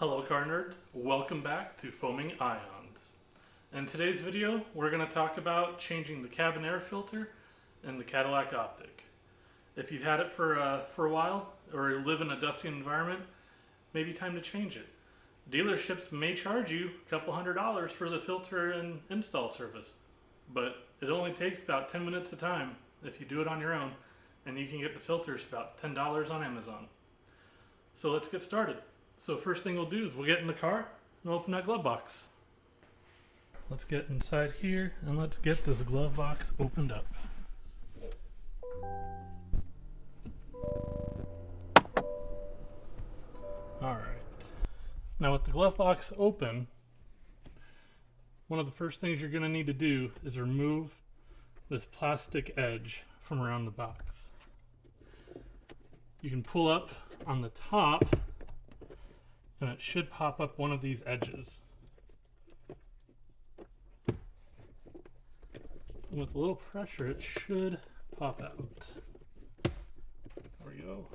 Hello car nerds, welcome back to Foaming Ions. In today's video, we're going to talk about changing the cabin air filter in the Cadillac Optiq. If you've had it for a while, or live in a dusty environment, maybe time to change it. Dealerships may charge you a couple $100s for the filter and install service, but it only takes about 10 minutes of time if you do it on your own, and you can get the filters for about $10 on Amazon. So let's get started. So first thing we'll do is we'll get in the car and open that glove box. Let's get inside here and let's get this glove box opened up. Alright. Now with the glove box open, one of the first things you're going to need to do is remove this plastic edge from around the box. You can pull up on the top and it should pop up one of these edges. With a little pressure, it should pop out. There we go.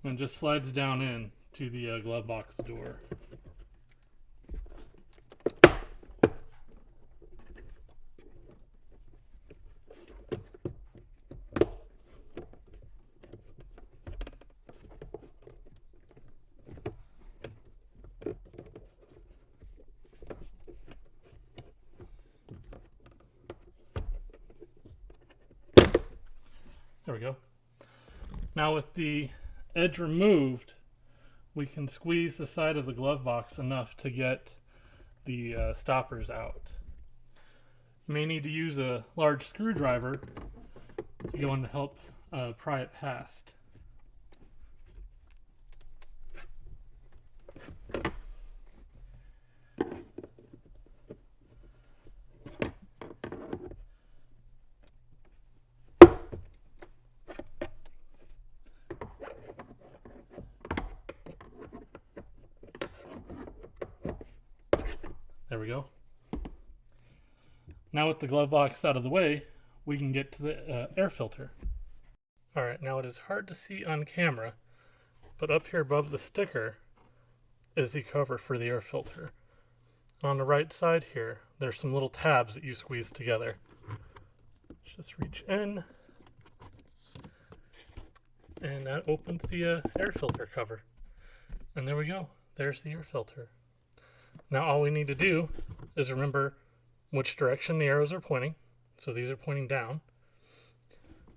And it just slides down in to the glove box door. There we go. Now with the edge removed, we can squeeze the side of the glove box enough to get the stoppers out. You may need to use a large screwdriver to go in to help pry it past. There we go. Now with the glove box out of the way, we can get to the air filter. Alright, now it is hard to see on camera, but up here above the sticker is the cover for the air filter. On the right side here, there's some little tabs that you squeeze together. Just reach in, and that opens the air filter cover. And there we go. There's the air filter. Now all we need to do is remember which direction the arrows are pointing. So these are pointing down.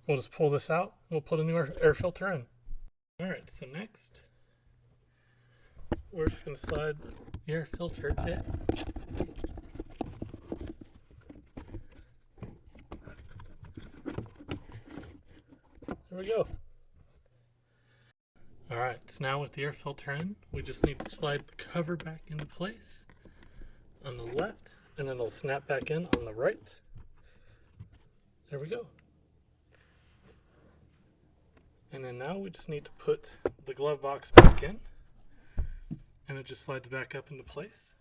We'll just pull this out. We'll put a new air filter in. Alright, so next we're just going to slide the air filter in. There we go. Alright, so now with the air filter in, we just need to slide the cover back into place on the left, and then it'll snap back in on the right. There we go. And then now we just need to put the glove box back in, and it just slides back up into place.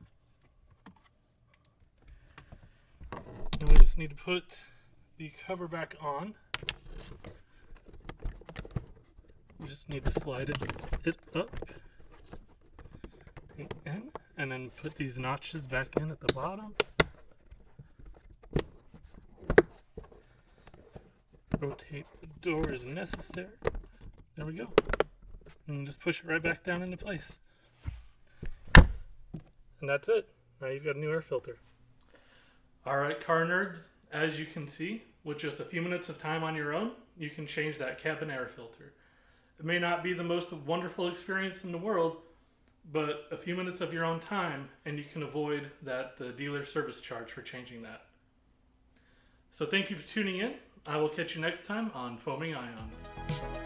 And we just need to put the cover back on. We just need to slide it up and in, and then put these notches back in at the bottom. Rotate the door as necessary. There we go. And just push it right back down into place. And that's it. Now you've got a new air filter. Alright car nerds, as you can see, with just a few minutes of time on your own, you can change that cabin air filter. It may not be the most wonderful experience in the world, but a few minutes of your own time and you can avoid the dealer service charge for changing that. So thank you for tuning in. I will catch you next time on Foaming Ions.